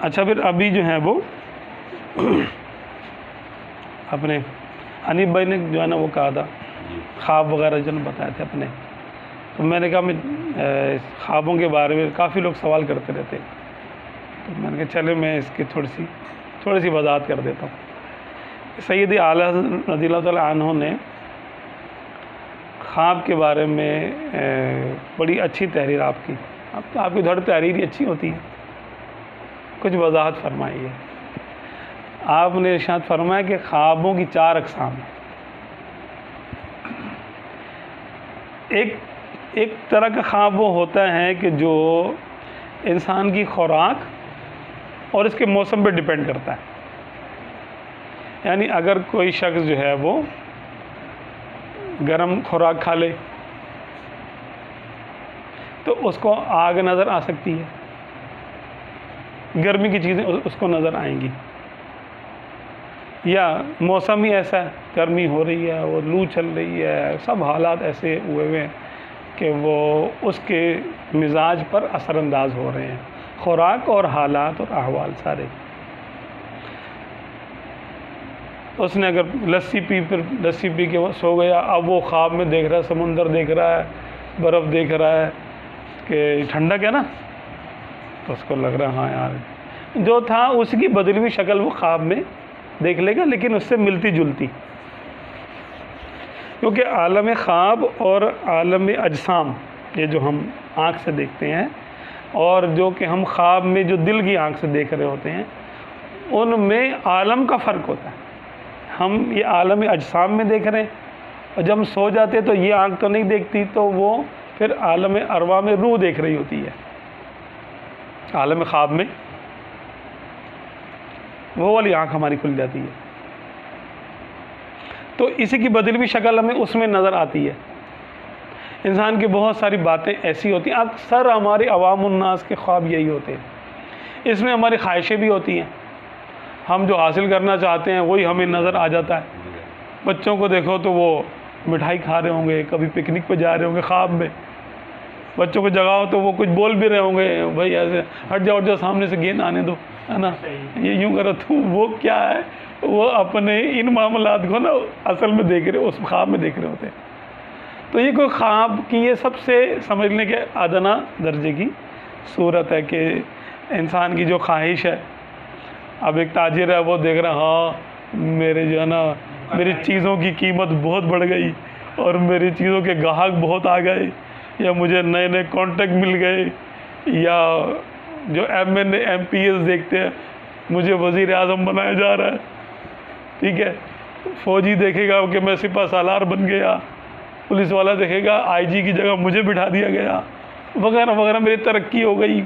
اچھا پھر ابھی جو ہے وہ اپنے انیب بھائی نے جو ہے نا وہ کہا تھا خواب وغیرہ جو نے بتائے تھے اپنے، تو میں نے کہا میں خوابوں کے بارے میں کافی لوگ سوال کرتے رہتے، تو میں نے کہا چلے میں اس کی تھوڑی سی وضاحت کر دیتا ہوں۔ سید اعلیٰ حضرت رضی اللہ تعالیٰ عنہ نے خواب کے بارے میں بڑی اچھی تحریر آپ کی تھوڑی تحریر ہی اچھی ہوتی ہے، کچھ وضاحت فرمائیے۔ آپ نے ارشاد فرمایا کہ خوابوں کی 4 اقسام ہیں۔ ایک طرح کا خواب وہ ہوتا ہے کہ جو انسان کی خوراک اور اس کے موسم پہ ڈیپینڈ کرتا ہے، یعنی اگر کوئی شخص جو ہے وہ گرم خوراک کھا لے تو اس کو آگ نظر آ سکتی ہے، گرمی کی چیزیں اس کو نظر آئیں گی، یا موسم ہی ایسا ہے، گرمی ہو رہی ہے اور لو چل رہی ہے، سب حالات ایسے ہوئے ہیں کہ وہ اس کے مزاج پر اثر انداز ہو رہے ہیں، خوراک اور حالات اور احوال سارے۔ اس نے اگر لسی پی کے وہ سو گیا، اب وہ خواب میں دیکھ رہا ہے، سمندر دیکھ رہا ہے، برف دیکھ رہا ہے کہ ٹھنڈک ہے نا، تو اس کو لگ رہا ہے ہاں یار جو تھا اس کی بدلی ہوئی شکل وہ خواب میں دیکھ لے گا، لیکن اس سے ملتی جلتی، کیونکہ عالم خواب اور عالم اجسام، یہ جو ہم آنکھ سے دیکھتے ہیں اور جو کہ ہم خواب میں جو دل کی آنکھ سے دیکھ رہے ہوتے ہیں، ان میں عالم کا فرق ہوتا ہے۔ ہم یہ عالم اجسام میں دیکھ رہے ہیں، اور جب ہم سو جاتے ہیں تو یہ آنکھ تو نہیں دیکھتی، تو وہ پھر عالم ارواح میں روح دیکھ رہی ہوتی ہے، عالم خواب میں وہ والی آنکھ ہماری کھل جاتی ہے، تو اسی کی بدلی ہوئی شکل ہمیں اس میں نظر آتی ہے۔ انسان کی بہت ساری باتیں ایسی ہوتی ہیں، اکثر ہماری عوام الناس کے خواب یہی ہوتے ہیں، اس میں ہماری خواہشیں بھی ہوتی ہیں، ہم جو حاصل کرنا چاہتے ہیں وہی ہمیں نظر آ جاتا ہے۔ بچوں کو دیکھو تو وہ مٹھائی کھا رہے ہوں گے، کبھی پکنک پہ جا رہے ہوں گے، خواب میں بچوں کو جگاؤ تو وہ کچھ بول بھی رہے ہوں گے، بھائی ایسے ہٹ جاؤ سامنے سے گیند آنے دو، ہے نا، یہ یوں کرو، تو وہ کیا ہے، وہ اپنے ان معاملات کو نا اصل میں دیکھ رہے، اس خواب میں دیکھ رہے ہوتے ہیں۔ تو یہ کوئی خواب کی یہ سب سے سمجھنے کے ادنا درجے کی صورت ہے کہ انسان کی جو خواہش ہے، اب ایک تاجر ہے وہ دیکھ رہا ہاں میرے جو ہے نا میری چیزوں کی قیمت بہت بڑھ گئی اور میری چیزوں کے گاہک بہت آ گئے، یا مجھے نئے نئے کانٹیکٹ مل گئے، یا جو ایم پی ایس دیکھتے ہیں مجھے وزیر اعظم بنایا جا رہا ہے، ٹھیک ہے، فوجی دیکھے گا کہ میں سپہ سالار بن گیا، پولیس والا دیکھے گا آئی جی کی جگہ مجھے بٹھا دیا گیا، وغیرہ وغیرہ، میری ترقی ہو گئی،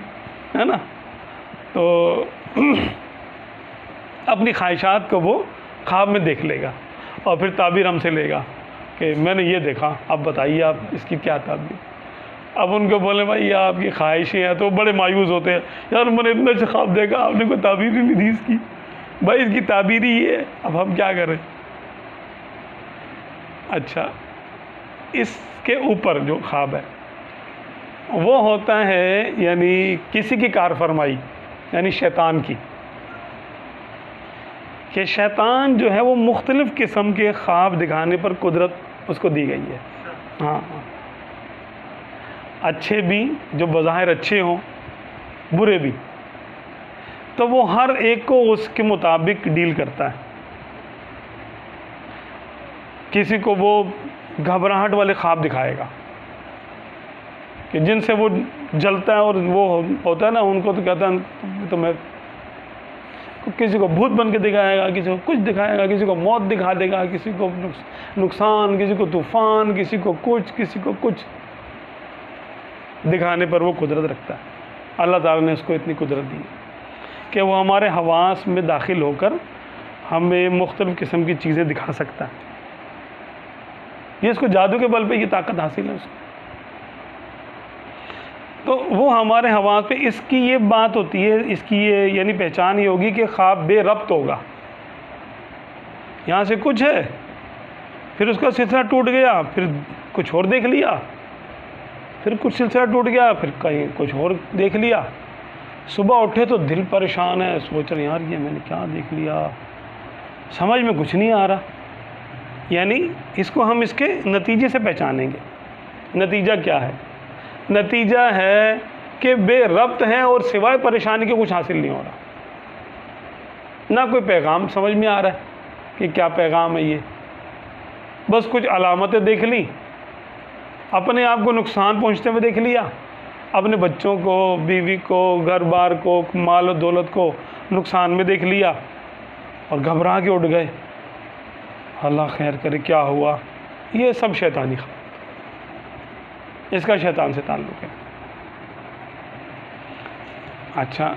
ہے نا۔ تو اپنی خواہشات کو وہ خواب میں دیکھ لے گا اور پھر تعبیر ہم سے لے گا کہ میں نے یہ دیکھا، اب بتائیے آپ اس کی کیا تعبیر۔ اب ان کو بولے بھائی یہ آپ کی خواہشیں ہیں، تو بڑے مایوس ہوتے ہیں، یار میں نے اتنا اچھا خواب دیکھا، آپ نے کوئی تعبیر ہی نہیں دی اس کی، بھائی اس کی تعبیر ہی یہ ہے، اب ہم کیا کریں۔ اچھا، اس کے اوپر جو خواب ہے وہ ہوتا ہے یعنی کسی کی کار فرمائی، یعنی شیطان کی، کہ شیطان جو ہے وہ مختلف قسم کے خواب دکھانے پر قدرت اس کو دی گئی ہے، ہاں، اچھے بھی جو بظاہر اچھے ہوں، برے بھی، تو وہ ہر ایک کو اس کے مطابق ڈیل کرتا ہے۔ کسی کو وہ گھبراہٹ والے خواب دکھائے گا کہ جن سے وہ جلتا ہے، اور وہ ہوتا ہے نا ان کو تو کہتا ہے تو میں، کسی کو بھوت بن کے دکھائے گا، کسی کو کچھ دکھائے گا، کسی کو موت دکھا دے گا، کسی کو نقصان، کسی کو طوفان، کسی کو کچھ دکھانے پر وہ قدرت رکھتا ہے۔ اللہ تعالیٰ نے اس کو اتنی قدرت دی کہ وہ ہمارے حواس میں داخل ہو کر ہمیں مختلف قسم کی چیزیں دکھا سکتا ہے، یہ اس کو جادو کے بل پہ یہ طاقت حاصل ہے اس کو۔ تو وہ ہمارے حواس پہ، اس کی یہ بات ہوتی ہے، اس کی یہ یعنی پہچان یہ ہوگی کہ خواب بے ربط ہوگا، یہاں سے کچھ ہے، پھر اس کا سلسلہ ٹوٹ گیا، پھر کچھ اور دیکھ لیا، پھر کچھ سلسلہ ٹوٹ گیا، پھر کہیں کچھ اور دیکھ لیا، صبح اٹھے تو دل پریشان ہے، سوچ رہے ہیں یار یہ میں نے کیا دیکھ لیا، سمجھ میں کچھ نہیں آ رہا. یعنی اس کو ہم اس کے نتیجے سے پہچانیں گے. نتیجہ کیا ہے؟ نتیجہ ہے کہ بے ربط ہے اور سوائے پریشانی کے کچھ حاصل نہیں ہو رہا. نہ کوئی پیغام سمجھ میں آ رہا ہے کہ کیا پیغام ہے یہ، بس کچھ علامتیں دیکھ لی، اپنے آپ کو نقصان پہنچتے ہوئے دیکھ لیا، اپنے بچوں کو، بیوی کو، گھر بار کو، مال و دولت کو نقصان میں دیکھ لیا اور گھبرا کے اٹھ گئے. اللہ خیر کرے کیا ہوا؟ یہ سب شیطانی خواب، اس کا شیطان سے تعلق ہے. اچھا،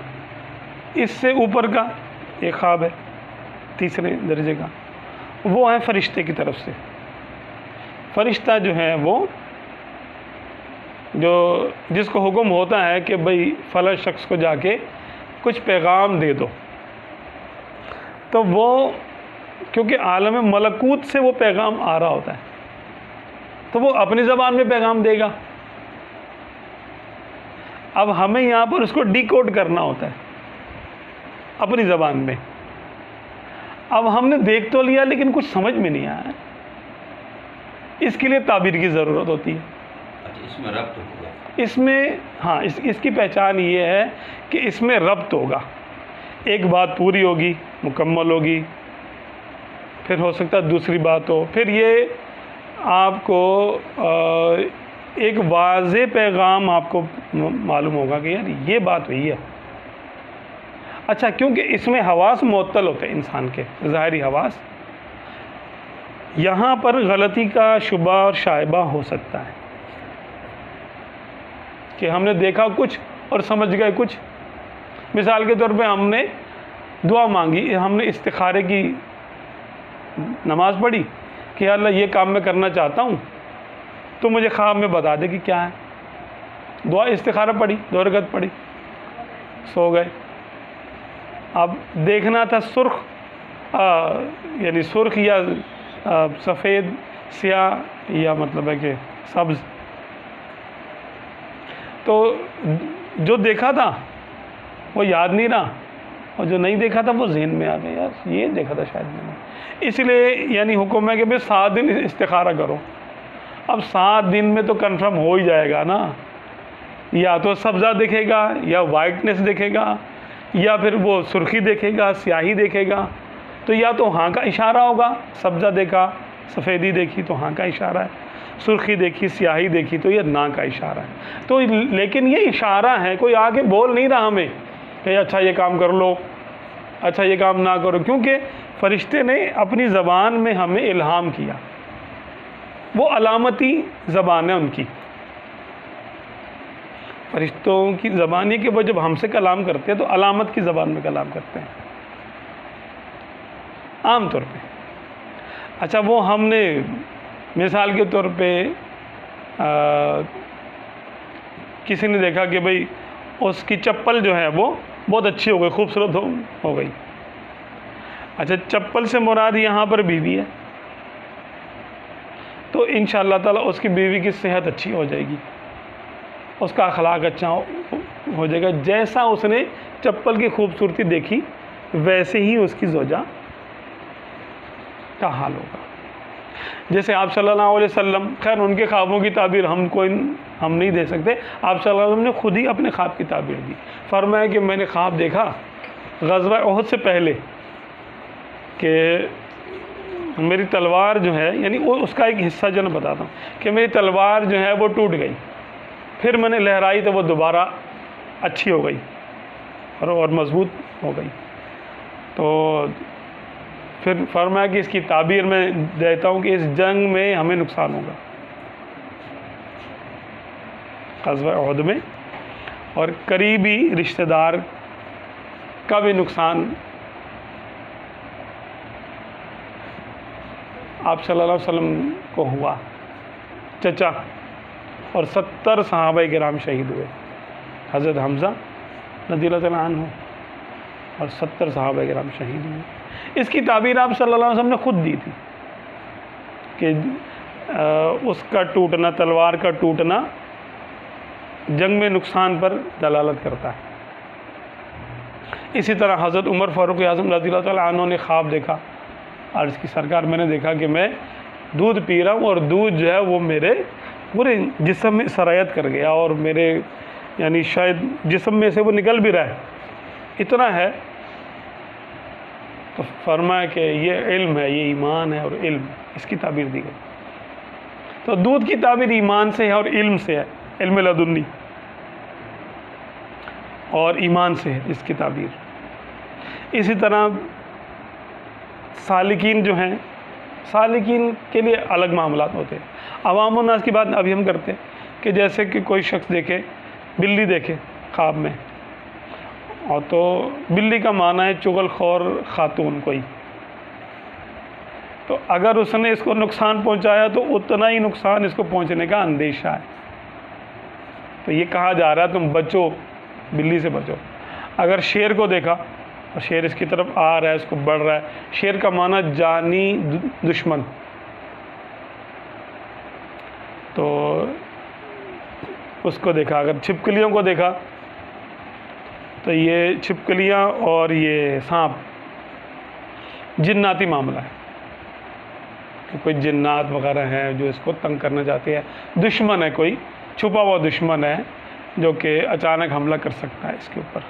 اس سے اوپر کا ایک خواب ہے تیسرے درجے کا، وہ ہے فرشتے کی طرف سے. فرشتہ جو ہے وہ جس کو حکم ہوتا ہے کہ بھئی فلاں شخص کو جا کے کچھ پیغام دے دو، تو وہ کیونکہ عالم ملکوت سے وہ پیغام آ رہا ہوتا ہے تو وہ اپنی زبان میں پیغام دے گا. اب ہمیں یہاں پر اس کو ڈی کوڈ کرنا ہوتا ہے اپنی زبان میں. اب ہم نے دیکھ تو لیا لیکن کچھ سمجھ میں نہیں آیا، اس کے لیے تعبیر کی ضرورت ہوتی ہے. اس میں ربط ہوگا، اس میں ہاں اس کی پہچان یہ ہے کہ اس میں ربط ہوگا. ایک بات پوری ہوگی، مکمل ہوگی، پھر ہو سکتا ہے دوسری بات ہو، پھر یہ آپ کو ایک واضح پیغام آپ کو معلوم ہوگا کہ یار یہ بات ہوئی ہے. اچھا، کیونکہ اس میں حواس معطل ہوتے ہیں انسان کے، ظاہری حواس، یہاں پر غلطی کا شبہ اور شائبہ ہو سکتا ہے کہ ہم نے دیکھا کچھ اور سمجھ گئے کچھ. مثال کے طور پہ ہم نے دعا مانگی، ہم نے استخارے کی نماز پڑھی کہ یا اللہ یہ کام میں کرنا چاہتا ہوں تو مجھے خواب میں بتا دے کہ کیا ہے. دعا استخارہ پڑھی، 2 رکعت پڑھی، سو گئے. اب دیکھنا تھا سرخ، یعنی سرخ یا سفید، سیاہ یا مطلب ہے کہ سبز. تو جو دیکھا تھا وہ یاد نہیں رہا اور جو نہیں دیکھا تھا وہ ذہن میں آ گیا، یار یہ دیکھا تھا شاید میں نے. اس لیے یعنی حکم ہے کہ بھئی 7 دن استخارہ کرو. اب 7 دن میں تو کنفرم ہو ہی جائے گا نا، یا تو سبزہ دیکھے گا یا وائٹنس دیکھے گا یا پھر وہ سرخی دیکھے گا، سیاہی دیکھے گا. تو یا تو ہاں کا اشارہ ہوگا، سبزہ دیکھا، سفیدی دیکھی تو ہاں کا اشارہ ہے، سرخی دیکھی، سیاہی دیکھی تو یہ نا کا اشارہ ہے. تو لیکن یہ اشارہ ہے، کوئی آگے بول نہیں رہا ہمیں کہ اچھا یہ کام کر لو، اچھا یہ کام نہ کرو، کیونکہ فرشتے نے اپنی زبان میں ہمیں الہام کیا. وہ علامتی زبان ہے ان کی، فرشتوں کی زبان یہ کہ وہ جب ہم سے کلام کرتے ہیں تو علامت کی زبان میں کلام کرتے ہیں عام طور پہ. اچھا، وہ ہم نے مثال کے طور پہ کسی نے دیکھا کہ بھئی اس کی چپل جو ہے وہ بہت اچھی ہو گئی، خوبصورت ہو گئی. اچھا، چپل سے مراد یہاں پر بیوی ہے، تو انشاءاللہ تعالیٰ اس کی بیوی کی صحت اچھی ہو جائے گی، اس کا اخلاق اچھا ہو جائے گا. جیسا اس نے چپل کی خوبصورتی دیکھی ویسے ہی اس کی زوجہ کا حال ہوگا. جیسے آپ صلی اللہ علیہ وسلم، خیر ان کے خوابوں کی تعبیر ہم نہیں دے سکتے، آپ صلی اللہ علیہ وسلم نے خود ہی اپنے خواب کی تعبیر دی. فرمایا کہ میں نے خواب دیکھا غزوہ احد سے پہلے کہ میری تلوار جو ہے، یعنی اس کا ایک حصہ جو میں بتاتا ہوں کہ میری تلوار جو ہے وہ ٹوٹ گئی، پھر میں نے لہرائی تو وہ دوبارہ اچھی ہو گئی اور مضبوط ہو گئی. تو پھر فرمایا کہ اس کی تعبیر میں دیتا ہوں کہ اس جنگ میں ہمیں نقصان ہوگا، غزوہ احد میں، اور قریبی رشتہ دار کا بھی نقصان آپ صلی اللہ علیہ وسلم کو ہوا. چچا اور 70 صحابہ کرام شہید ہوئے، حضرت حمزہ رضی اللہ تعالیٰ عنہ اور 70 صحابہ کرام شہید ہوئے. اس کی تعبیر آپ صلی اللہ علیہ وسلم نے خود دی تھی کہ اس کا ٹوٹنا، تلوار کا ٹوٹنا جنگ میں نقصان پر دلالت کرتا ہے. اسی طرح حضرت عمر فاروق اعظم رضی اللہ تعالیٰ عنہ نے خواب دیکھا، عرض کی سرکار میں نے دیکھا کہ میں دودھ پی رہا ہوں اور دودھ جو ہے وہ میرے پورے جسم میں سرایت کر گیا اور میرے یعنی شاید جسم میں سے وہ نکل بھی رہا ہے، اتنا ہے۔ تو فرمایا کہ یہ علم ہے، یہ ایمان ہے اور علم، اس کی تعبیر دی گئی۔ تو دودھ کی تعبیر ایمان سے ہے اور علم سے ہے، علم لدنی اور ایمان سے ہے اس کی تعبیر۔ اسی طرح سالکین جو ہیں، سالکین کے لیے الگ معاملات ہوتے ہیں۔ عوام الناس کی بات ابھی ہم کرتے ہیں کہ جیسے کہ کوئی شخص دیکھے، بلی دیکھے خواب میں، اور تو بلی کا معنی ہے چغل خور خاتون کوئی، تو اگر اس نے اس کو نقصان پہنچایا تو اتنا ہی نقصان اس کو پہنچنے کا اندیشہ ہے، تو یہ کہا جا رہا ہے تم بچو، بلی سے بچو۔ اگر شیر کو دیکھا اور شیر اس کی طرف آ رہا ہے، اس کو بڑھ رہا ہے، شیر کا معنی جانی دشمن، تو اس کو دیکھا۔ اگر چھپکلیوں کو دیکھا تو یہ چھپکلیاں اور یہ سانپ جناتی معاملہ ہے کہ کوئی جنات وغیرہ ہیں جو اس کو تنگ کرنا چاہتے ہیں، دشمن ہے، کوئی چھپا ہوا دشمن ہے جو کہ اچانک حملہ کر سکتا ہے اس کے اوپر۔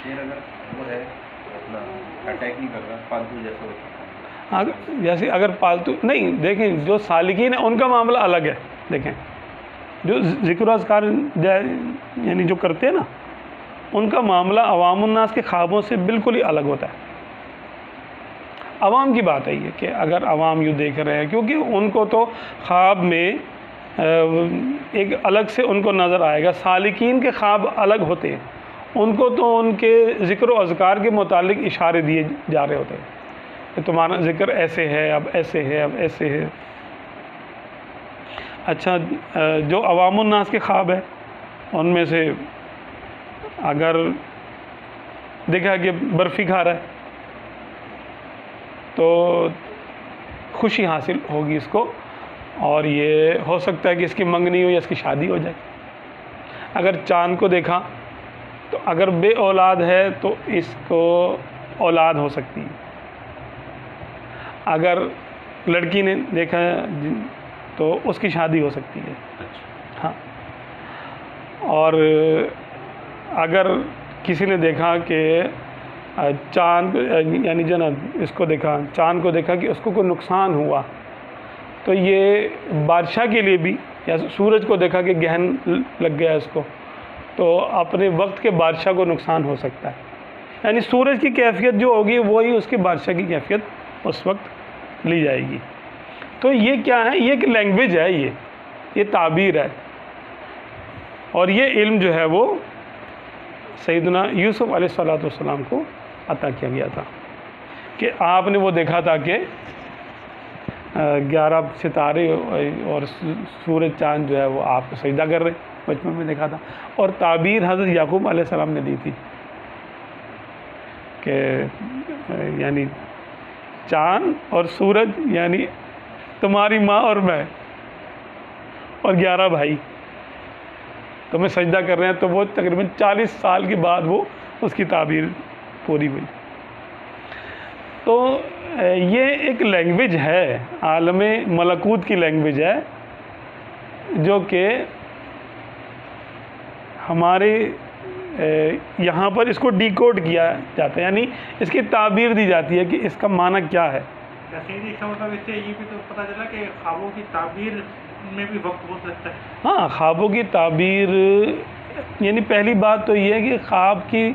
شیر اگر وہ ہے اپنا اٹیک نہیں کر رہا، پالتو جیسا ہوتا ہے، جیسے اگر پالتو نہیں، دیکھیں جو سالکین ہیں ان کا معاملہ الگ ہے۔ دیکھیں جو ذکر و اذکار یعنی جو کرتے ہیں نا، ان کا معاملہ عوام الناس کے خوابوں سے بالکل ہی الگ ہوتا ہے۔ عوام کی بات ہے یہ کہ اگر عوام یوں دیکھ رہے ہیں، کیونکہ ان کو تو خواب میں ایک الگ سے ان کو نظر آئے گا۔ سالکین کے خواب الگ ہوتے ہیں، ان کو تو ان کے ذکر و اذکار کے متعلق اشارے دیے جا رہے ہوتے ہیں کہ تمہارا ذکر ایسے ہے، اب ایسے ہے، اب ایسے ہے۔ اچھا، جو عوام الناس کے خواب ہیں ان میں سے اگر دیکھا کہ برفی کھا رہا ہے تو خوشی حاصل ہوگی اس کو، اور یہ ہو سکتا ہے کہ اس کی منگنی ہو یا اس کی شادی ہو جائے۔ اگر چاند کو دیکھا تو اگر بے اولاد ہے تو اس کو اولاد ہو سکتی ہے۔ اگر لڑکی نے دیکھا تو اس کی شادی ہو سکتی ہے۔ ہاں، اور اگر کسی نے دیکھا کہ چاند یعنی جو نا اس کو دیکھا، چاند کو دیکھا کہ اس کو کوئی نقصان ہوا، تو یہ بادشاہ کے لیے بھی، یا سورج کو دیکھا کہ گہن لگ گیا اس کو، تو اپنے وقت کے بادشاہ کو نقصان ہو سکتا ہے۔ یعنی سورج کی کیفیت جو ہوگی وہی اس کے بادشاہ کی کیفیت اس وقت لی جائے گی۔ تو یہ کیا ہے؟ یہ ایک لینگویج ہے، یہ تعبیر ہے، اور یہ علم جو ہے وہ سیدنا یوسف علیہ السلام کو عطا کیا گیا تھا کہ آپ نے وہ دیکھا تھا کہ 11 ستارے اور سورج چاند جو ہے وہ آپ کو سجدہ کر رہے، بچپن میں دیکھا تھا۔ اور تعبیر حضرت یعقوب علیہ السلام نے دی تھی کہ یعنی چاند اور سورج یعنی تمہاری ماں اور میں اور 11 بھائی تمہیں سجدہ کر رہے ہیں، تو وہ تقریباً 40 سال کے بعد وہ اس کی تعبیر پوری ہوئی۔ تو یہ ایک لینگویج ہے، عالم ملکوت کی لینگویج ہے، جو کہ ہمارے یہاں پر اس کو ڈیکوڈ کیا جاتا ہے، یعنی اس کی تعبیر دی جاتی ہے کہ اس کا معنی کیا ہے۔ جی، اس کا مطلب اس سے یہ بھی تو پتہ چلا کہ خوابوں کی تعبیر میں بھی وقت بہت لگتا ہے۔ ہاں، خوابوں کی تعبیر یعنی پہلی بات تو یہ ہے کہ خواب کی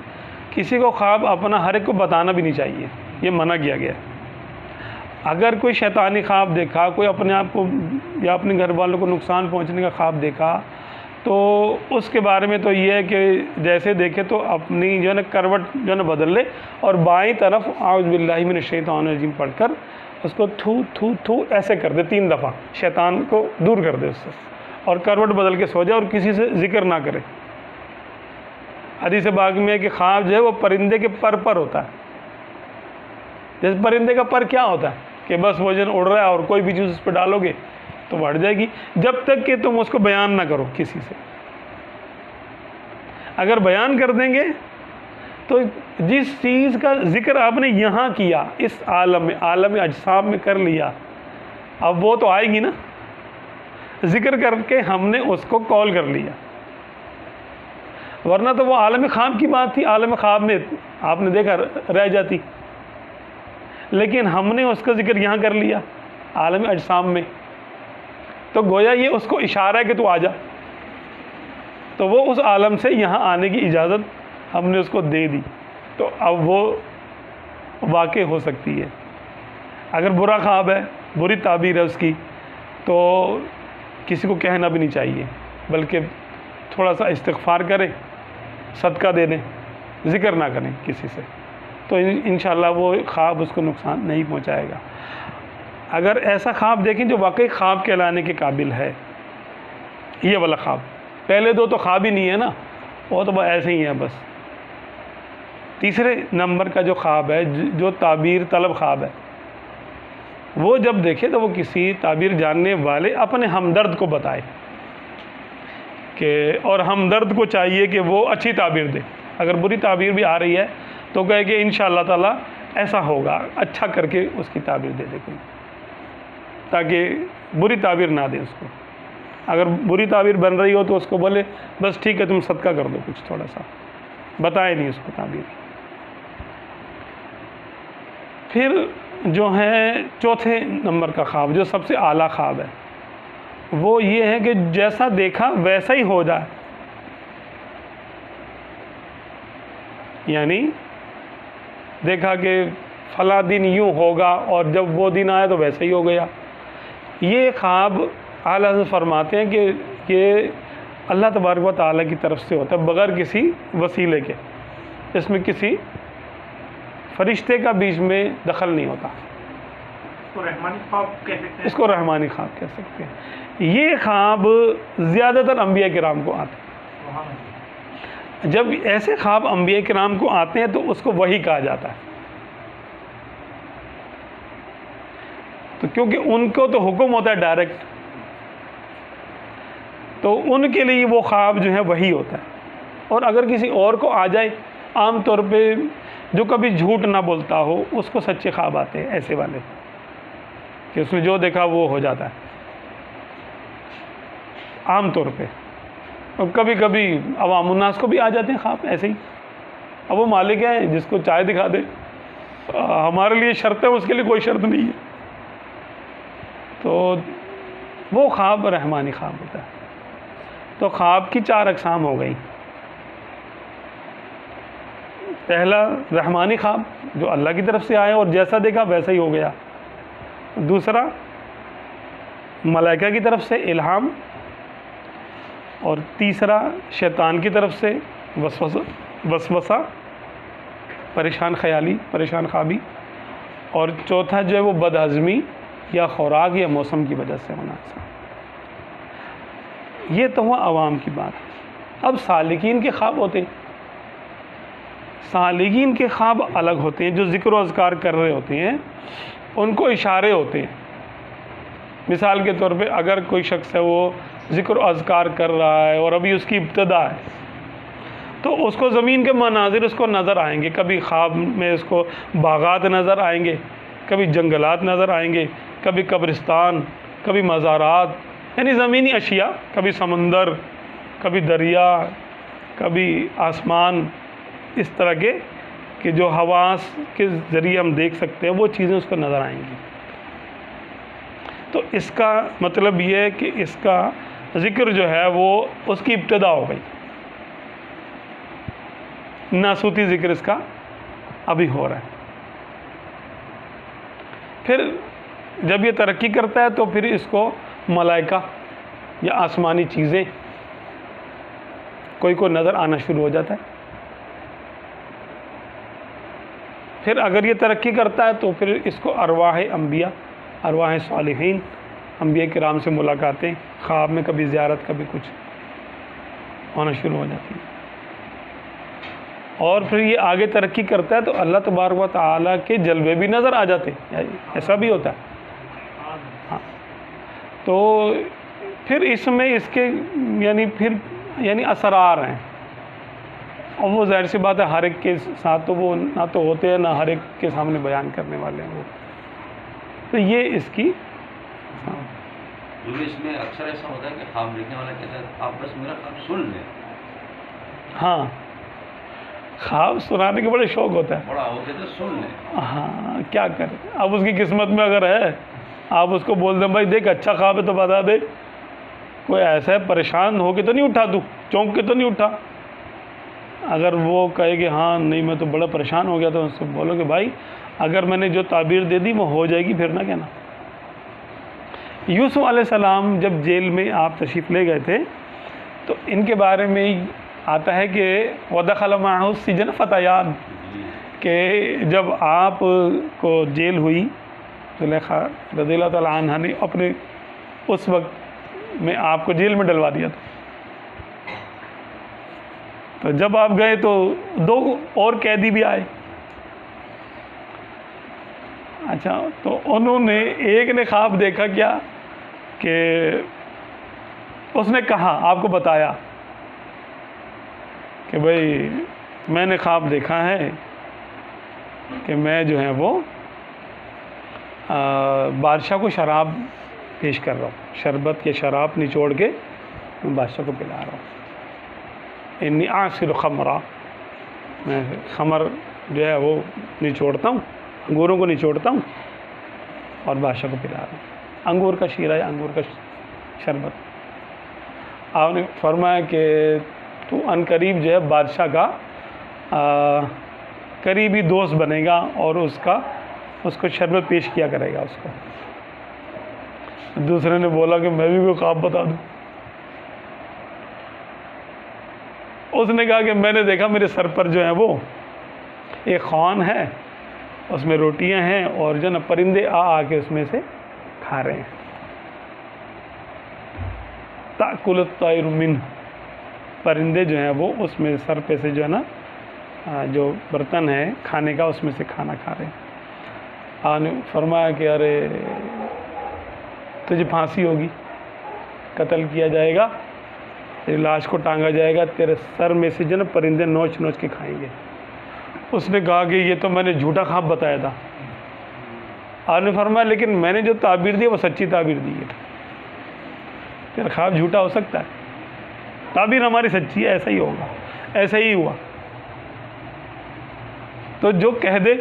کسی کو خواب اپنا ہر ایک کو بتانا بھی نہیں چاہیے، یہ منع کیا گیا ہے۔ اگر کوئی شیطانی خواب دیکھا، کوئی اپنے آپ کو یا اپنے گھر والوں کو نقصان پہنچنے کا خواب دیکھا، تو اس کے بارے میں تو یہ ہے کہ جیسے دیکھے تو اپنی جو ہے نا کروٹ جو ہے نا بدل لے، اور بائیں طرف اعوذ باللہ من الشیطان الرجیم پڑھ کر اس کو تھو تھو تھو ایسے کر دے 3 دفعہ، شیطان کو دور کر دے اس سے، اور کروٹ بدل کے سو جائے اور کسی سے ذکر نہ کرے۔ حدیث پاک میں ہے کہ خواب جو ہے وہ پرندے کے پر ہوتا ہے۔ جیسے پرندے کا پر کیا ہوتا ہے کہ بس وہ جو اڑ رہا ہے اور کوئی بھی چیز اس پہ ڈالو گے تو بڑھ جائے گی، جب تک کہ تم اس کو بیان نہ کرو کسی سے۔ اگر بیان کر دیں گے تو جس چیز کا ذکر آپ نے یہاں کیا اس عالم میں، عالم اجسام میں کر لیا، اب وہ تو آئے گی نا، ذکر کر کے ہم نے اس کو کال کر لیا، ورنہ تو وہ عالم خواب کی بات تھی، عالم خواب میں آپ نے دیکھا رہ جاتی، لیکن ہم نے اس کا ذکر یہاں کر لیا عالم اجسام میں، تو گویا یہ اس کو اشارہ ہے کہ تو آ جا، تو وہ اس عالم سے یہاں آنے کی اجازت ہم نے اس کو دے دی، تو اب وہ واقع ہو سکتی ہے۔ اگر برا خواب ہے، بری تعبیر ہے اس کی، تو کسی کو کہنا بھی نہیں چاہیے، بلکہ تھوڑا سا استغفار کریں، صدقہ دے دیں، ذکر نہ کریں کسی سے، تو انشاءاللہ وہ خواب اس کو نقصان نہیں پہنچائے گا۔ اگر ایسا خواب دیکھیں جو واقعی خواب کہلانے کے قابل ہے، یہ والا خواب، پہلے دو تو خواب ہی نہیں ہے نا، وہ تو ایسے ہی ہے بس۔ تیسرے نمبر کا جو خواب ہے، جو تعبیر طلب خواب ہے، وہ جب دیکھے تو وہ کسی تعبیر جاننے والے اپنے ہمدرد کو بتائے کہ، اور ہمدرد کو چاہیے کہ وہ اچھی تعبیر دے، اگر بری تعبیر بھی آ رہی ہے تو کہے کہ انشاءاللہ تعالی ایسا ہوگا، اچھا کر کے اس کی تعبیر دے دے کوئی، تاکہ بری تعبیر نہ دے اس کو۔ اگر بری تعبیر بن رہی ہو تو اس کو بولے بس ٹھیک ہے تم صدقہ کر دو کچھ تھوڑا سا، بتائے نہیں اس کو تعبیر۔ پھر جو ہے چوتھے نمبر کا خواب، جو سب سے اعلیٰ خواب ہے، وہ یہ ہے کہ جیسا دیکھا ویسا ہی ہو جائے، یعنی دیکھا کہ فلاں دن یوں ہوگا اور جب وہ دن آیا تو ویسا ہی ہو گیا۔ یہ خواب اعلیٰ حضرت فرماتے ہیں کہ یہ اللہ تبارک و تعالیٰ کی طرف سے ہوتا ہے، بغیر کسی وسیلے کے، اس میں کسی فرشتے کا بیچ میں دخل نہیں ہوتا، اس کو رحمانی خواب کہہ سکتے ہیں۔ اس کو رحمانی خواب کہہ سکتے ہیں۔ یہ خواب زیادہ تر انبیاء کرام کو آتے ہیں۔ جب ایسے خواب انبیاء کرام کو آتے ہیں تو اس کو وحی کہا جاتا ہے، تو کیونکہ ان کو تو حکم ہوتا ہے ڈائریکٹ، تو ان کے لیے وہ خواب جو ہے وحی ہوتا ہے۔ اور اگر کسی اور کو آ جائے، عام طور پہ جو کبھی جھوٹ نہ بولتا ہو اس کو سچے خواب آتے ہیں، ایسے والے کہ اس نے جو دیکھا وہ ہو جاتا ہے عام طور پہ۔ اور کبھی کبھی عوام الناس کو بھی آ جاتے ہیں خواب ایسے ہی، اب وہ مالک ہے جس کو چائے دکھا دے، ہمارے لیے شرط ہے، اس کے لیے کوئی شرط نہیں ہے، تو وہ خواب رحمانی خواب ہوتا ہے۔ تو خواب کی 4 اقسام ہو گئی۔ پہلا رحمانی خواب جو اللہ کی طرف سے آیا اور جیسا دیکھا ویسا ہی ہو گیا۔ دوسرا ملائکہ کی طرف سے الہام، اور تیسرا شیطان کی طرف سے وسوسہ، پریشان خیالی، پریشان خوابی، اور چوتھا جو ہے وہ بد ہضمی یا خوراک یا موسم کی وجہ سے ہونا۔ یہ تو ہوا عوام کی بات۔ اب سالکین کے خواب ہوتے ہیں، سالکین کے خواب الگ ہوتے ہیں، جو ذکر و اذکار کر رہے ہوتے ہیں، ان کو اشارے ہوتے ہیں۔ مثال کے طور پہ اگر کوئی شخص ہے وہ ذکر و اذکار کر رہا ہے اور ابھی اس کی ابتدا ہے، تو اس کو زمین کے مناظر اس کو نظر آئیں گے، کبھی خواب میں اس کو باغات نظر آئیں گے، کبھی جنگلات نظر آئیں گے، کبھی قبرستان، کبھی مزارات، یعنی زمینی اشیاء، کبھی سمندر، کبھی دریا، کبھی آسمان، اس طرح کے کہ جو حواس کے ذریعے ہم دیکھ سکتے ہیں وہ چیزیں اس کو نظر آئیں گی۔ تو اس کا مطلب یہ ہے کہ اس کا ذکر جو ہے وہ اس کی ابتدا ہو گئی، ناسوتی ذکر اس کا ابھی ہو رہا ہے۔ پھر جب یہ ترقی کرتا ہے تو پھر اس کو ملائکہ یا آسمانی چیزیں کوئی نظر آنا شروع ہو جاتا ہے۔ پھر اگر یہ ترقی کرتا ہے تو پھر اس کو ارواح انبیاء، ارواح صالحین، انبیاء کرام سے ملاقاتیں، خواب میں کبھی زیارت کبھی کچھ ہونا شروع ہو جاتی ہے۔ اور پھر یہ آگے ترقی کرتا ہے تو اللہ تبارک و تعالیٰ کے جلوے بھی نظر آ جاتے ہیں، ایسا بھی ہوتا ہے۔ ہاں، تو پھر اس میں اس کے یعنی اسرار ہیں، اور وہ ظاہر سی بات ہے ہر ایک کے ساتھ تو وہ نہ تو ہوتے ہیں، نہ ہر ایک کے سامنے بیان کرنے والے ہیں وہ. تو یہ اس کی کیونکہ اس میں اکثر ایسا ہوتا ہے کہ خواب دیکھنے والا کہتا ہے آپ بس میرا خواب سن لیں. ہاں خواب سنانے کے بڑے شوق ہوتا ہے. بڑا ہو کہتے سن لیں. ہاں کیا کریں، اب اس کی قسمت میں اگر ہے آپ اس کو بول دیں بھائی دیکھ اچھا خواب ہے تو بتا دے. کوئی ایسا ہے پریشان ہو کے تو نہیں اٹھا، تو چونک کے تو نہیں اٹھا. اگر وہ کہے کہ ہاں نہیں میں تو بڑا پریشان ہو گیا، تو اس سے بولو کہ بھائی اگر میں نے جو تعبیر دے دی وہ ہو جائے گی، پھر نہ کہنا. یوسف علیہ السلام جب جیل میں آپ تشریف لے گئے تھے تو ان کے بارے میں آتا ہے کہ وَدَخَلَ مَعَهُ السِّجْنَ فَتَيَانِ، کہ جب آپ کو جیل ہوئی زلیخا رضی اللہ تعالیٰ عنہ نے اپنے اس وقت میں آپ کو جیل میں ڈلوا دیا تھا. تو جب آپ گئے تو 2 اور قیدی بھی آئے. اچھا تو انہوں نے ایک نے خواب دیکھا کیا کہ اس نے کہا آپ کو بتایا کہ بھائی میں نے خواب دیکھا ہے کہ میں جو ہے وہ بادشاہ کو شراب پیش کر رہا ہوں، شربت یا شراب نچوڑ کے میں بادشاہ کو پلا رہا ہوں. انی عاصر خمرہ، میں خمر جو ہے وہ نچوڑتا ہوں، انگوروں کو نچوڑتا ہوں اور بادشاہ کو پلا رہا ہوں. انگور کا شیرہ ہے، انگور کا شربت. آپ نے فرمایا کہ تو ان قریب جو ہے بادشاہ کا قریبی دوست بنے گا اور اس کو شربت پیش کیا کرے گا اس کو. دوسرے نے بولا کہ میں بھی کوئی خواب بتا دوں. اس نے کہا کہ میں نے دیکھا میرے سر پر جو ہے وہ ایک خوان ہے، اس میں روٹیاں ہیں اور جو نا پرندے آ کے اس میں سے کھا رہے ہیں. تأکل الطیر منہ، پرندے جو ہیں وہ اس میں سر پہ سے جو ہے نا جو برتن ہے کھانے کا اس میں سے کھانا کھا رہے ہیں. آپ نے فرمایا کہ ارے تجھے پھانسی ہوگی، قتل کیا جائے گا، تیری لاش کو ٹانگا جائے گا، تیرے سر میں سے جو نا پرندے نوچ نوچ کے کھائیں گے. اس نے کہا کہ یہ تو میں نے جھوٹا خواب بتایا تھا. آپ نے فرمایا لیکن میں نے جو تعبیر دی وہ سچی تعبیر دی ہے. تیرا خواب جھوٹا ہو سکتا ہے، تعبیر ہماری سچی ہے، ایسا ہی ہوگا، ایسا ہی ہوا. تو جو کہہ دے،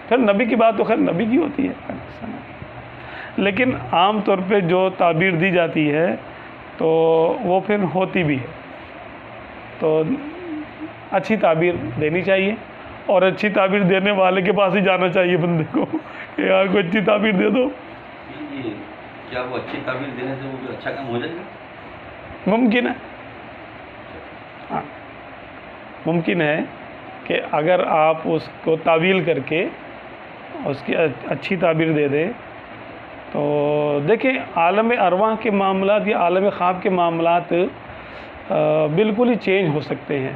پھر نبی کی بات تو خیر نبی کی ہوتی ہے، لیکن عام طور پہ جو تعبیر دی جاتی ہے تو وہ پھر ہوتی بھی ہے. تو اچھی تعبیر دینی چاہیے اور اچھی تعبیر دینے والے کے پاس ہی جانا چاہیے بندے کو کہ یار کوئی اچھی تعبیر دے دو. کیا وہ اچھی تعبیر دینے سے وہ بھی اچھا کام ہو جائے گا؟ ممکن ہے، ہاں ممکن ہے کہ اگر آپ اس کو تعویل کر کے اس کی اچھی تعبیر دے دیں تو دیکھیں عالم ارواح کے معاملات یا عالم خواب کے معاملات بالکل ہی چینج ہو سکتے ہیں.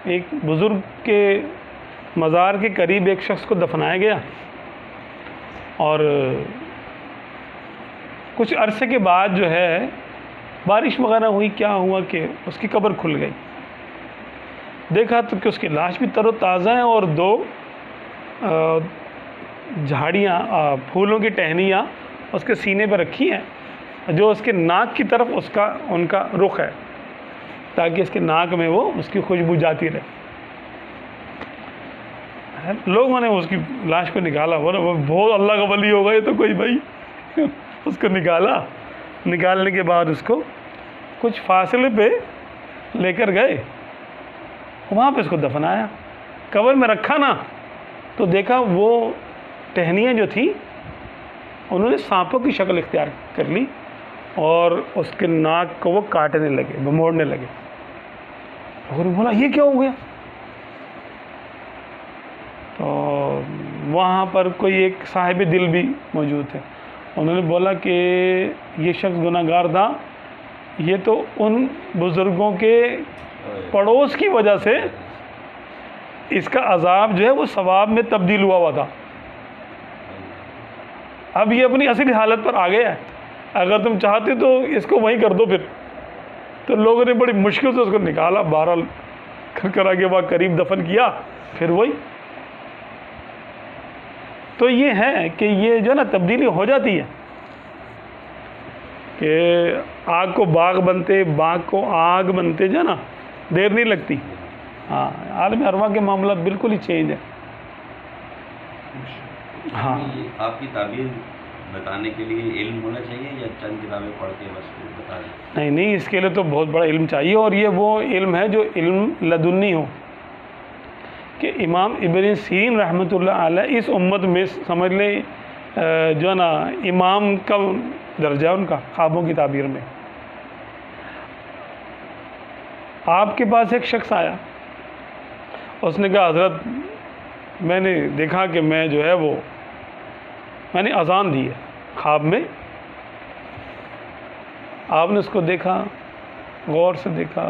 ایک بزرگ کے مزار کے قریب ایک شخص کو دفنایا گیا اور کچھ عرصے کے بعد جو ہے بارش وغیرہ ہوئی، کیا ہوا کہ اس کی قبر کھل گئی. دیکھا تو کہ اس کی لاش بھی تر و تازہ ہیں اور 2 جھاڑیاں پھولوں کی ٹہنیاں اس کے سینے پہ رکھی ہیں جو اس کے ناک کی طرف ان کا رخ ہے تاکہ اس کے ناک میں وہ اس کی خوشبو جاتی رہے. لوگوں نے اس کی لاش کو نکالا، وہ بہت اللہ کا ولی ہوگا یہ تو کوئی بھائی. اس کو نکالنے کے بعد اس کو کچھ فاصلے پہ لے کر گئے، وہاں پہ اس کو دفنایا. قبر میں رکھا نا تو دیکھا وہ ٹہنیاں جو تھیں انہوں نے سانپوں کی شکل اختیار کر لی اور اس کے ناک کو وہ کاٹنے لگے، بموڑنے لگے. لوگوں نے بولا یہ کیا ہو گیا؟ تو وہاں پر کوئی ایک صاحب دل بھی موجود تھے. انہوں نے بولا کہ یہ شخص گناہ گار تھا، یہ تو ان بزرگوں کے پڑوس کی وجہ سے اس کا عذاب جو ہے وہ ثواب میں تبدیل ہوا تھا. اب یہ اپنی اصلی حالت پر آ گیا ہے، اگر تم چاہتے تو اس کو وہیں کر دو پھر. تو لوگوں نے بڑی مشکل سے اس کو نکالا. بہرحال کرکرا کے بعد قریب دفن کیا، پھر وہی. تو یہ ہے کہ یہ جو ہے نا تبدیلی ہو جاتی ہے کہ آگ کو باغ بنتے، باغ کو آگ بنتے جو ہے نا دیر نہیں لگتی. ہاں، عالم ارواح کے معاملات بالکل ہی چینج ہے. ہاں، یہ آپ کی تعبیر بتانے کے لیے علم ہونا چاہیے یا چند کتابیں پڑھ کے بس بتا دیں؟ نہیں، اس کے لیے تو بہت بڑا علم چاہیے، اور یہ وہ علم ہے جو علم لدنی ہو. کہ امام ابن سیرین رحمۃ اللہ علیہ اس امت میں سمجھ لیں جو ہے نا امام کا درجہ ان کا خوابوں کی تعبیر میں. آپ کے پاس ایک شخص آیا، اس نے کہا حضرت میں نے دیکھا کہ میں جو ہے وہ میں نے اذان دی ہے خواب میں. آپ نے اس کو دیکھا، غور سے دیکھا،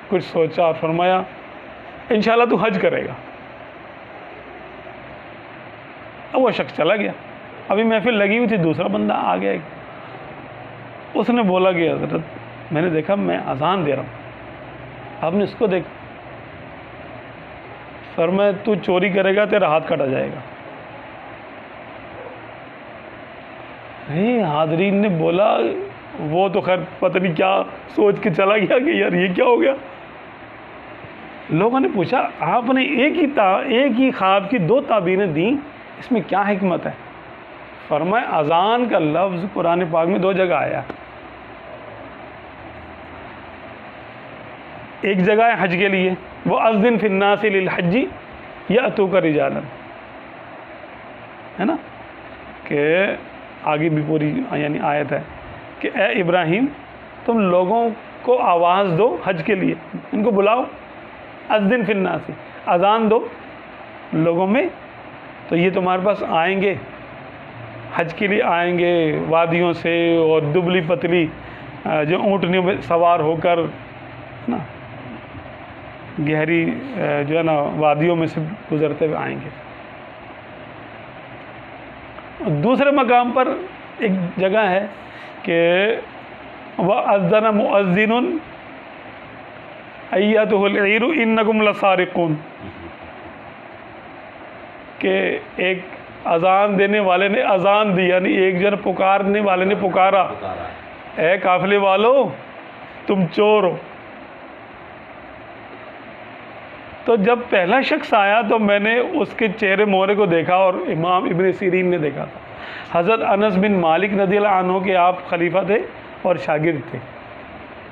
کچھ سوچا اور فرمایا انشاءاللہ تو حج کرے گا. اب وہ شخص چلا گیا. ابھی محفل لگی ہوئی تھی، دوسرا بندہ آ گیا. اس نے بولا کہ حضرت میں نے دیکھا میں اذان دے رہا ہوں. آپ نے اس کو دیکھا، فرمایا تو چوری کرے گا تیرا ہاتھ کاٹا جائے گا. حاضرین نے بولا وہ تو خیر پتہ نہیں کیا سوچ کے چلا گیا کہ یار یہ کیا ہو گیا. لوگوں نے پوچھا آپ نے ایک ہی خواب کی 2 تعبیریں دیں، اس میں کیا حکمت ہے؟ فرمایا اذان کا لفظ قرآن پاک میں 2 جگہ آیا. ایک جگہ ہے حج کے لیے، وہ اذن فی الناس للحج یأتوک رجالا، ہے نا، کہ آگے بھی پوری یعنی آیت ہے کہ اے ابراہیم تم لوگوں کو آواز دو حج کے لیے، ان کو بلاؤ. اذن فی الناس، اذان دو لوگوں میں، تو یہ تمہارے پاس آئیں گے، حج کے لیے آئیں گے وادیوں سے اور دبلی پتلی جو اونٹنیوں میں سوار ہو کر نا گہری جو ہے نا وادیوں میں سے گزرتے ہوئے آئیں گے. دوسرے مقام پر ایک جگہ ہے کہ وَأَذَّنَ مُؤَذِّنٌ أَيَّتُهُ الْعِيرُ إِنَّكُمْ لَسَارِقُونَ، کہ ایک اذان دینے والے نے اذان دی، یعنی ایک جن پکارنے والے نے پکارا اے قافلے والو تم چور ہو. تو جب پہلا شخص آیا تو میں نے اس کے چہرے مہرے کو دیکھا، اور امام ابن سیرین نے دیکھا تھا. حضرت انس بن مالک رضی اللہ عنہ کے آپ خلیفہ تھے اور شاگرد تھے،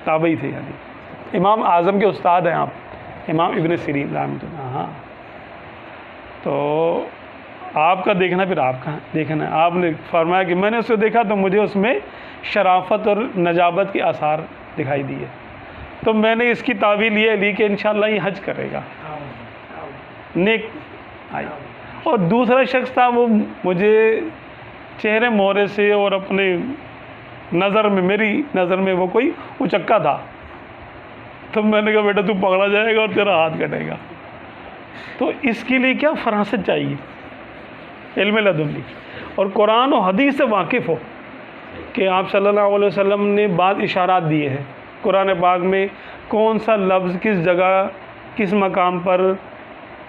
تابعی تھے، یعنی امام اعظم کے استاد ہیں آپ، امام ابن سیرین رحمۃ اللہ. ہاں، تو آپ کا دیکھنا پھر آپ کا دیکھنا ہے. آپ نے فرمایا کہ میں نے اسے دیکھا تو مجھے اس میں شرافت اور نجابت کے آثار دکھائی دیے، تو میں نے اس کی تعویل یہ لی کہ انشاءاللہ یہ حج کرے گا، نیک آئی. اور دوسرا شخص تھا، وہ مجھے چہرے مہرے سے اور اپنے نظر میں، میری نظر میں وہ کوئی اچکا تھا، تو میں نے کہا بیٹا تو پکڑا جائے گا اور تیرا ہاتھ کٹے گا. تو اس کے لیے کیا فراست چاہیے، علم لدنی، اور قرآن و حدیث سے واقف ہو کہ آپ صلی اللہ علیہ وسلم نے بعض اشارات دیے ہیں قرآن پاک میں، کون سا لفظ کس جگہ کس مقام پر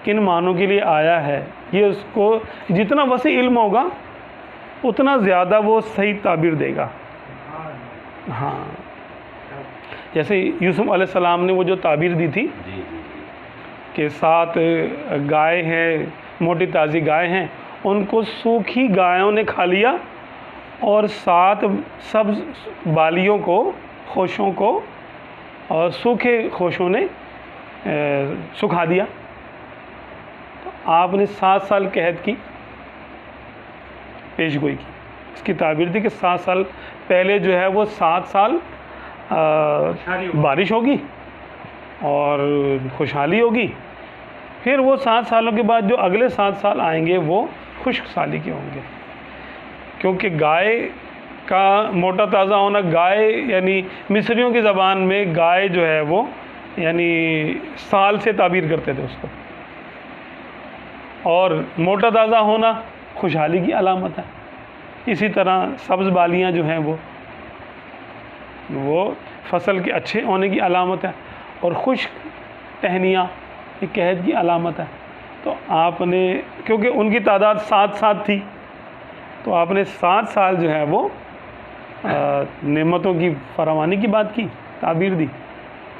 کن معنوں کے لیے آیا ہے. یہ اس کو جتنا وسیع علم ہوگا اتنا زیادہ وہ صحیح تعبیر دے گا. ہاں، جیسے یوسف علیہ السلام نے وہ جو تعبیر دی تھی کہ 7 گائے ہیں، موٹی تازی گائے ہیں، ان کو سوکھی گایوں نے کھا لیا، اور 7 سبز بالیوں کو، خوشوں کو، اور سوکھے خوشوں نے سکھا دیا. تو آپ نے 7 سال قحط کی پیش گوئی کی. اس کی تعبیر تھی کہ 7 سال پہلے جو ہے وہ 7 سال بارش ہوگی اور خوشحالی ہوگی، پھر وہ 7 سالوں کے بعد جو اگلے 7 سال آئیں گے وہ خشک سالی کے ہوں گے. کیونکہ گائے کا موٹا تازہ ہونا، گائے یعنی مصریوں کی زبان میں گائے جو ہے وہ یعنی سال سے تعبیر کرتے تھے اس کو، اور موٹا تازہ ہونا خوشحالی کی علامت ہے. اسی طرح سبز بالیاں جو ہیں وہ فصل کے اچھے ہونے کی علامت ہے، اور خشک ٹہنیاں یہ قحط کی علامت ہے. تو آپ نے کیونکہ ان کی تعداد 7 سال تھی تو آپ نے 7 سال جو ہے وہ نعمتوں کی فراوانی کی بات کی، تعبیر دی.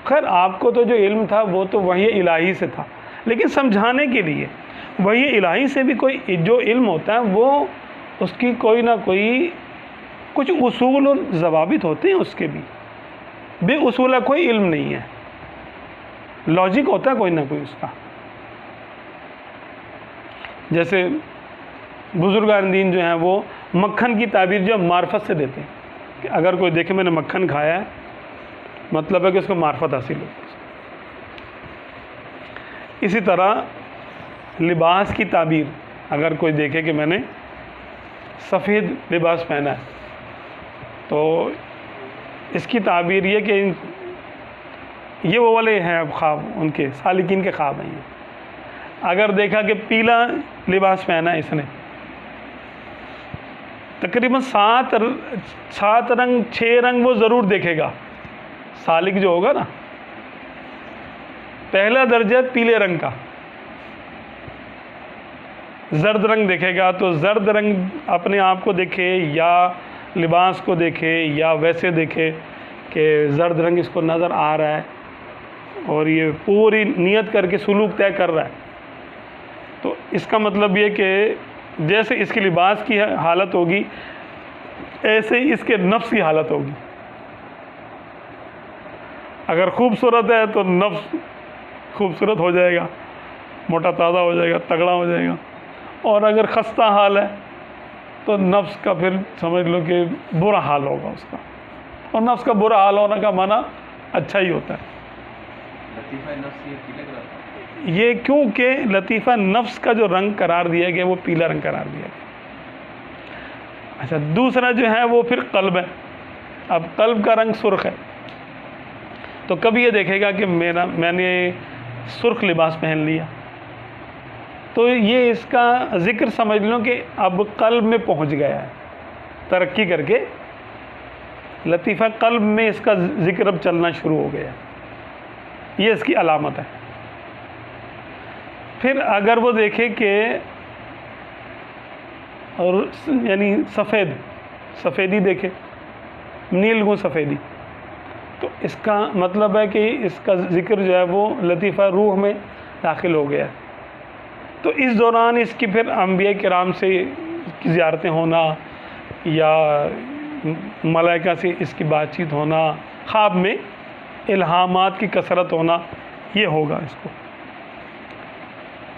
خیر آپ کو تو جو علم تھا وہ تو وحی الہی سے تھا، لیکن سمجھانے کے لیے وحی الہی سے بھی کوئی جو علم ہوتا ہے وہ اس کی کوئی نہ کوئی کچھ اصول اور ضوابط ہوتے ہیں. اس کے بھی بے اصولہ کوئی علم نہیں ہے، لاجک ہوتا ہے کوئی نہ کوئی اس کا. جیسے بزرگان دین جو ہیں وہ مکھن کی تعبیر جو معرفت سے دیتے ہیں کہ اگر کوئی دیکھے میں نے مکھن کھایا ہے مطلب ہے کہ اس کو معرفت حاصل ہو. اسی طرح لباس کی تعبیر، اگر کوئی دیکھے کہ میں نے سفید لباس پہنا ہے تو اس کی تعبیر یہ کہ یہ وہ والے ہیں اب خواب ان کے سالکین کے خواب ہیں یہ. اگر دیکھا کہ پیلا لباس پہنا ہے اس نے، تقریباً 7 رنگ 6 رنگ وہ ضرور دیکھے گا. سالک جو ہوگا نا پہلا درجہ پیلے رنگ کا، زرد رنگ دیکھے گا تو زرد رنگ اپنے آپ کو دیکھے یا لباس کو دیکھے یا ویسے دیکھے کہ زرد رنگ اس کو نظر آ رہا ہے اور یہ پوری نیت کر کے سلوک طے کر رہا ہے. تو اس کا مطلب یہ کہ جیسے اس کے لباس کی حالت ہوگی ایسے ہی اس کے نفس کی حالت ہوگی. اگر خوبصورت ہے تو نفس خوبصورت ہو جائے گا، موٹا تازہ ہو جائے گا، تگڑا ہو جائے گا. اور اگر خستہ حال ہے تو نفس کا پھر سمجھ لو کہ برا حال ہوگا اس کا. اور نفس کا برا حال ہونے کا معنی اچھا ہی ہوتا ہے. لطیفہ نفس یہ پیلے کا رہتا ہے. یہ کیونکہ لطیفہ نفس کا جو رنگ قرار دیا گیا وہ پیلا رنگ قرار دیا گیا. اچھا دوسرا جو ہے وہ پھر قلب ہے. اب قلب کا رنگ سرخ ہے تو کبھی یہ دیکھے گا کہ میں نے سرخ لباس پہن لیا تو یہ اس کا ذکر سمجھ لو کہ اب قلب میں پہنچ گیا ہے، ترقی کر کے لطیفہ قلب میں اس کا ذکر اب چلنا شروع ہو گیا. یہ اس کی علامت ہے. پھر اگر وہ دیکھے کہ اور یعنی سفیدی دیکھے، نیل گوں سفیدی، تو اس کا مطلب ہے کہ اس کا ذکر جو ہے وہ لطیفہ روح میں داخل ہو گیا. تو اس دوران اس کی پھر انبیاء کرام سے زیارتیں ہونا یا ملائکہ سے اس کی بات چیت ہونا، خواب میں الہامات کی کثرت ہونا، یہ ہوگا اس کو.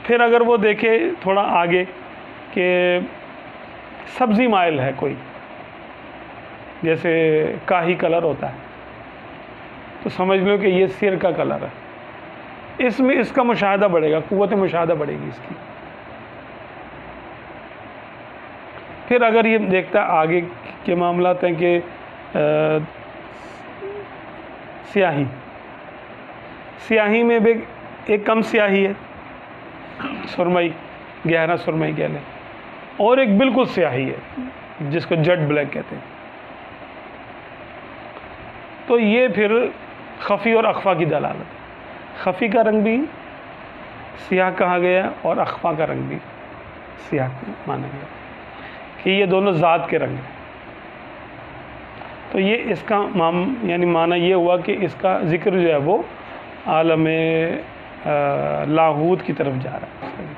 پھر اگر وہ دیکھے تھوڑا آگے کہ سبزی مائل ہے کوئی، جیسے کاہی کلر ہوتا ہے تو سمجھ لو کہ یہ سر کا کلر ہے. اس میں اس کا مشاہدہ بڑھے گا، قوت مشاہدہ بڑھے گی اس کی. پھر اگر یہ دیکھتا ہے آگے کے معاملات ہیں کہ سیاہی میں بھی ایک کم سیاہی ہے، سرمئی، گہرا سرمئی کہہ لیں، اور ایک بالکل سیاہی ہے جس کو جیٹ بلیک کہتے ہیں. تو یہ پھر خفی اور اخفا کی دلالت ہے. خفی کا رنگ بھی سیاہ کہا گیا اور اخفا کا رنگ بھی سیاہ مانا گیا کہ یہ دونوں ذات کے رنگ ہیں. تو یہ اس کا یعنی معنی یہ ہوا کہ اس کا ذکر جو ہے وہ عالم لاہوت کی طرف جا رہا ہے.